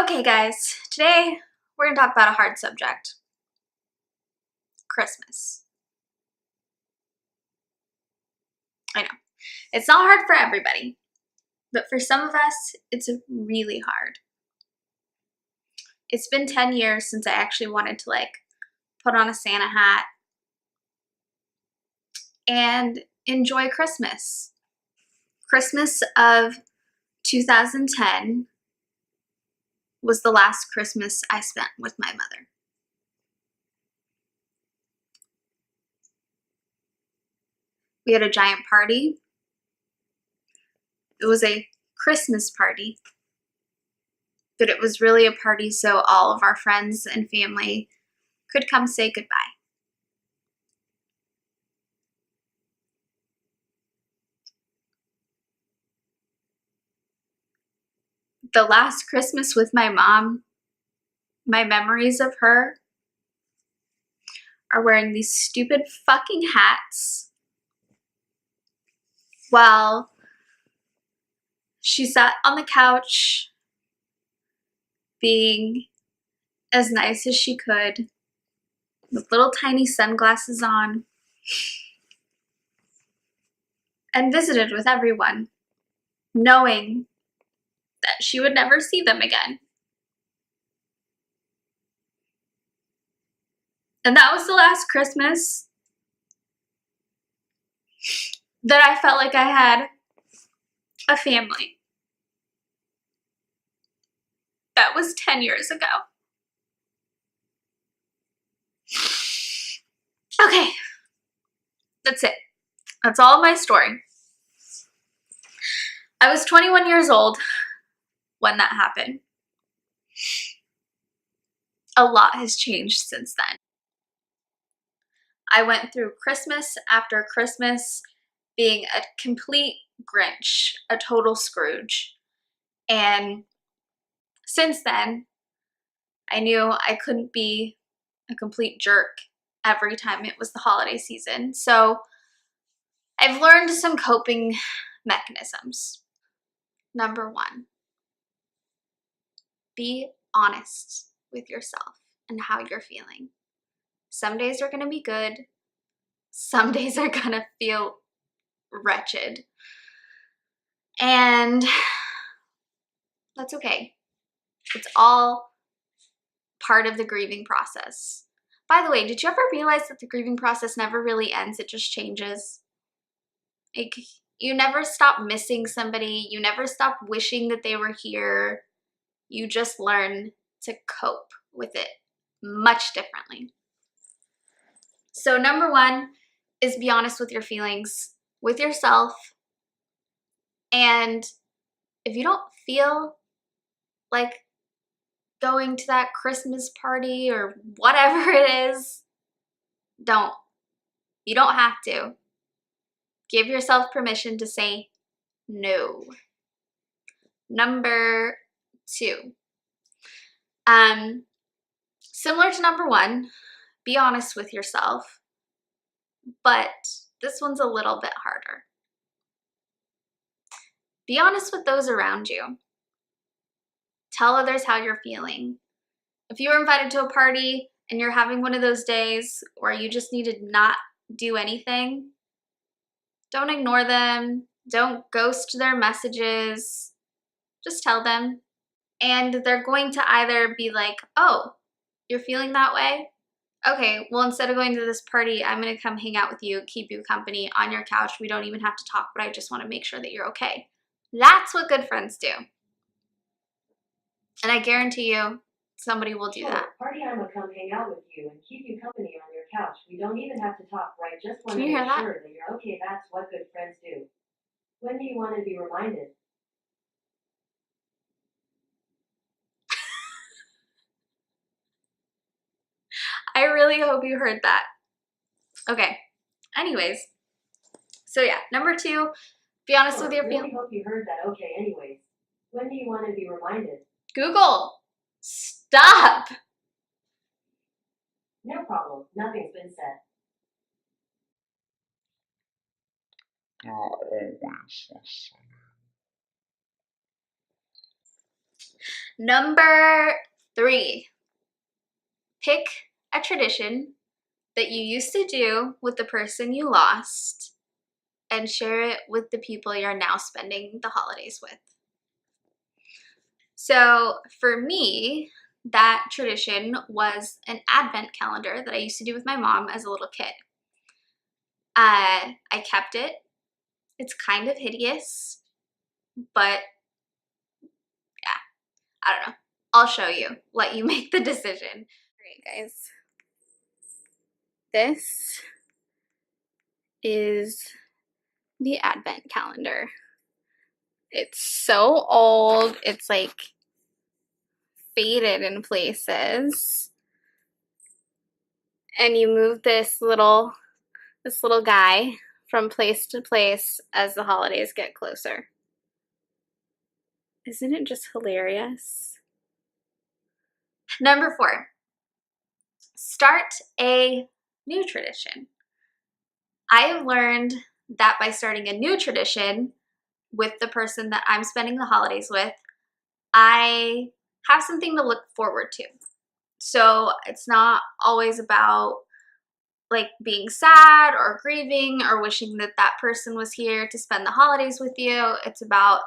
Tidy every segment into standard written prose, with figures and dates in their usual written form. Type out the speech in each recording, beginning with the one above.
Okay guys, today we're going to talk about a hard subject. Christmas. I know, it's not hard for everybody, but for some of us, it's really hard. It's been 10 years since I actually wanted to put on a Santa hat and enjoy Christmas. Christmas of 2010 was the last Christmas I spent with my mother. We had a giant party. It was a Christmas party, but it was really a party so all of our friends and family could come say goodbye. The last Christmas with my mom, my memories of her are wearing these stupid fucking hats while she sat on the couch being as nice as she could with little tiny sunglasses on and visited with everyone, knowing that she would never see them again. And that was the last Christmas that I felt like I had a family. That was 10 years ago. Okay, that's it. That's all of my story. I was 21 years old when that happened. A lot has changed since then. I went through Christmas after Christmas being a complete Grinch, a total Scrooge. And since then, I knew I couldn't be a complete jerk every time it was the holiday season. So I've learned some coping mechanisms. Number one, be honest with yourself and how you're feeling. Some days are going to be good. Some days are going to feel wretched. And that's okay. It's all part of the grieving process. By the way, did you ever realize that the grieving process never really ends? It just changes. Like, you never stop missing somebody. You never stop wishing that they were here. You just learn to cope with it much differently. So number one is be honest with your feelings, with yourself. And if you don't feel like going to that Christmas party or whatever it is, don't. You don't have to. Give yourself permission to say no. Number two, similar to number one, be honest with yourself, but this one's a little bit harder. Be honest with those around you. Tell others how you're feeling. If you were invited to a party and you're having one of those days where you just need to not do anything, don't ignore them. Don't ghost their messages. Just tell them. And they're going to either be like, oh, you're feeling that way? Okay, well, instead of going to this party, I'm going to come hang out with you, keep you company on your couch. We don't even have to talk, but I just want to make sure that you're okay. That's what good friends do. And I guarantee you, somebody will do that. Party, I'm gonna come hang out with you and keep you company on your couch. We don't even have to talk, right? Just want to make sure that you're okay. That's what good friends do. When do you want to be reminded? I really hope you heard that. Okay. Anyways. So yeah, number two, be honest with your feelings. I really hope you heard that. Okay, anyways. When do you want to be reminded? Google. Stop. No problem. Nothing's been said. Number 3, pick a tradition that you used to do with the person you lost and share it with the people you're now spending the holidays with. So for me, that tradition was an advent calendar that I used to do with my mom as a little kid. I kept it. It's kind of hideous, but yeah, I don't know. I'll show you, let you make the decision. All right, guys. This is the advent calendar. It's so old. It's like faded in places. And you move this little guy from place to place as the holidays get closer. Isn't it just hilarious? Number 4, start a new tradition. I have learned that by starting a new tradition with the person that I'm spending the holidays with, I have something to look forward to. So it's not always about like being sad or grieving or wishing that that person was here to spend the holidays with you. It's about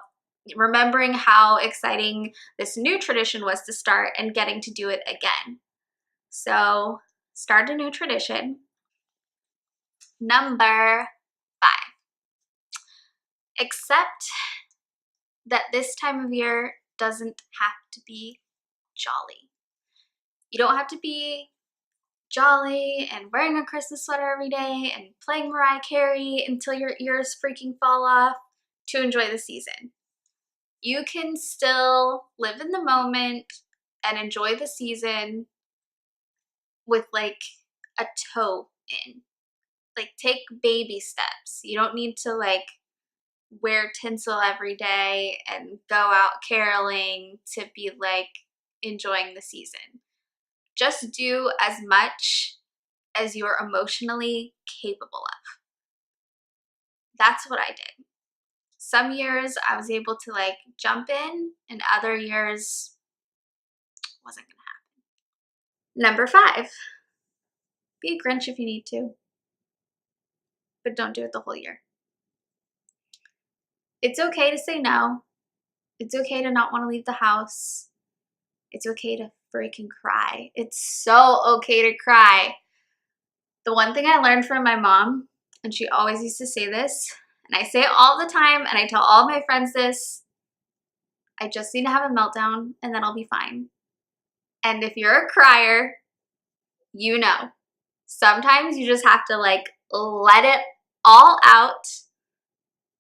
remembering how exciting this new tradition was to start and getting to do it again. So start a new tradition. Number 5, accept that this time of year doesn't have to be jolly. You don't have to be jolly and wearing a Christmas sweater every day and playing Mariah Carey until your ears freaking fall off to enjoy the season. You can still live in the moment and enjoy the season with like a toe in. Like take baby steps. You don't need to like wear tinsel every day and go out caroling to be like enjoying the season. Just do as much as you're emotionally capable of. That's what I did. Some years I was able to like jump in, and other years wasn't gonna happen. Number 5, be a Grinch if you need to, but don't do it the whole year. It's okay to say no. It's okay to not want to leave the house. It's okay to freaking cry. It's so okay to cry. The one thing I learned from my mom, and she always used to say this, and I say it all the time, and I tell all my friends this, I just need to have a meltdown and then I'll be fine. And if you're a crier, you know, sometimes you just have to like let it all out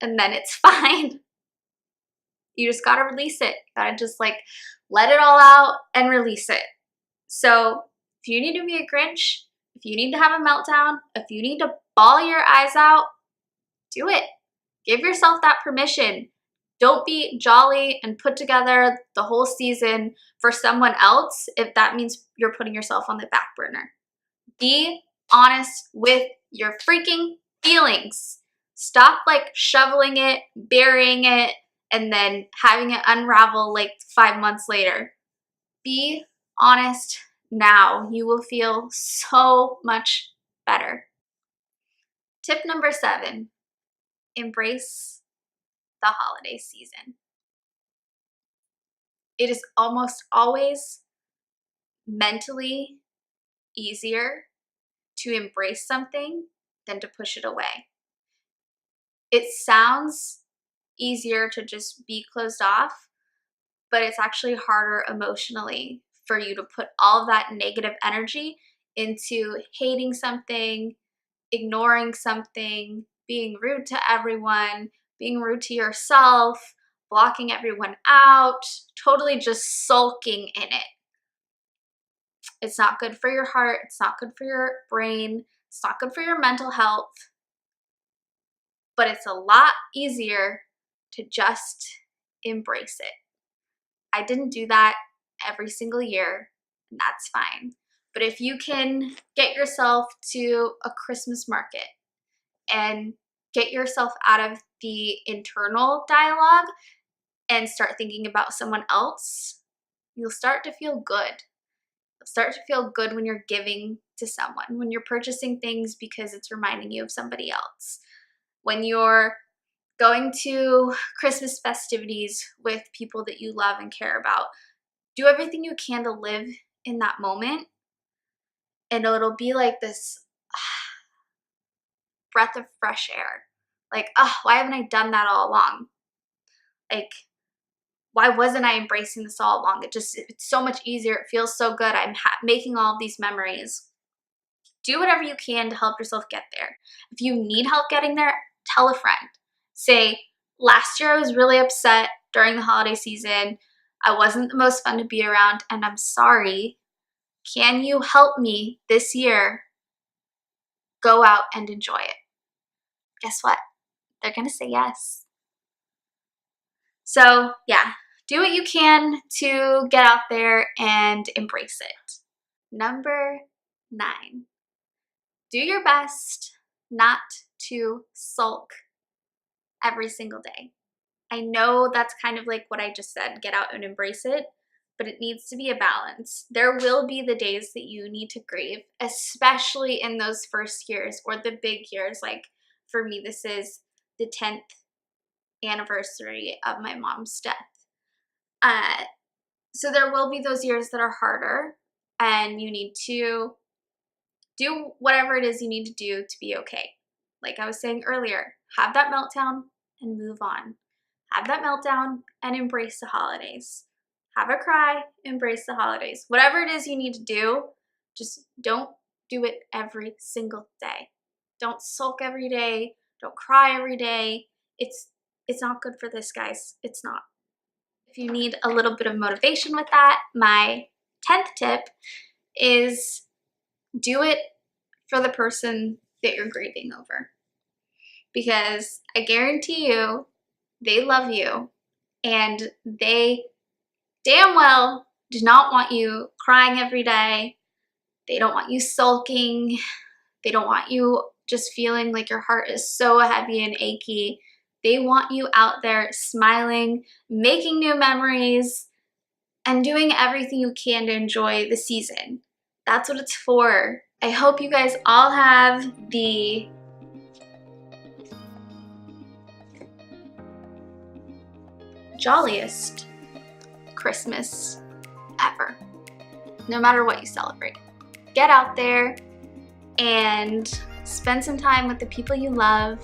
and then it's fine. You just gotta release it. You gotta just like let it all out and release it. So if you need to be a Grinch, if you need to have a meltdown, if you need to bawl your eyes out, do it. Give yourself that permission. Don't be jolly and put together the whole season for someone else if that means you're putting yourself on the back burner. Be honest with your freaking feelings. Stop like shoveling it, burying it, and then having it unravel like 5 months later. Be honest now. You will feel so much better. Tip number 7, embrace the holiday season. It is almost always mentally easier to embrace something than to push it away. It sounds easier to just be closed off, but it's actually harder emotionally for you to put all of that negative energy into hating something, ignoring something, being rude to everyone, being rude to yourself, blocking everyone out, totally just sulking in it. It's not good for your heart. It's not good for your brain. It's not good for your mental health. But it's a lot easier to just embrace it. I didn't do that every single year, and that's fine. But if you can get yourself to a Christmas market and get yourself out of the internal dialogue and start thinking about someone else, You'll start to feel good. You'll start to feel good when you're giving to someone, when you're purchasing things because it's reminding you of somebody else, when you're going to Christmas festivities with people that you love and care about. Do everything you can to live in that moment, and it'll be like this breath of fresh air. Like, oh, why haven't I done that all along? Like, why wasn't I embracing this all along? It's so much easier. It feels so good. I'm making all of these memories. Do whatever you can to help yourself get there. If you need help getting there, tell a friend. Say, last year I was really upset during the holiday season. I wasn't the most fun to be around, and I'm sorry. Can you help me this year go out and enjoy it? Guess what? They're gonna say yes. So yeah, do what you can to get out there and embrace it. Number 9, do your best not to sulk every single day. I know that's kind of like what I just said, get out and embrace it, but it needs to be a balance. There will be the days that you need to grieve, especially in those first years or the big years. Like for me, this is the 10th anniversary of my mom's death. So there will be those years that are harder, and you need to do whatever it is you need to do to be okay. Like I was saying earlier, have that meltdown and move on. Have that meltdown and embrace the holidays. Have a cry, embrace the holidays. Whatever it is you need to do, just don't do it every single day. Don't sulk every day. Don't cry every day. It's not good for this, guys. It's not. If you need a little bit of motivation with that, my 10th tip is do it for the person that you're grieving over. Because I guarantee you, they love you, and they damn well do not want you crying every day. They don't want you sulking. They don't want you just feeling like your heart is so heavy and achy. They want you out there smiling, making new memories, and doing everything you can to enjoy the season. That's what it's for. I hope you guys all have the jolliest Christmas ever, no matter what you celebrate. Get out there and spend some time with the people you love.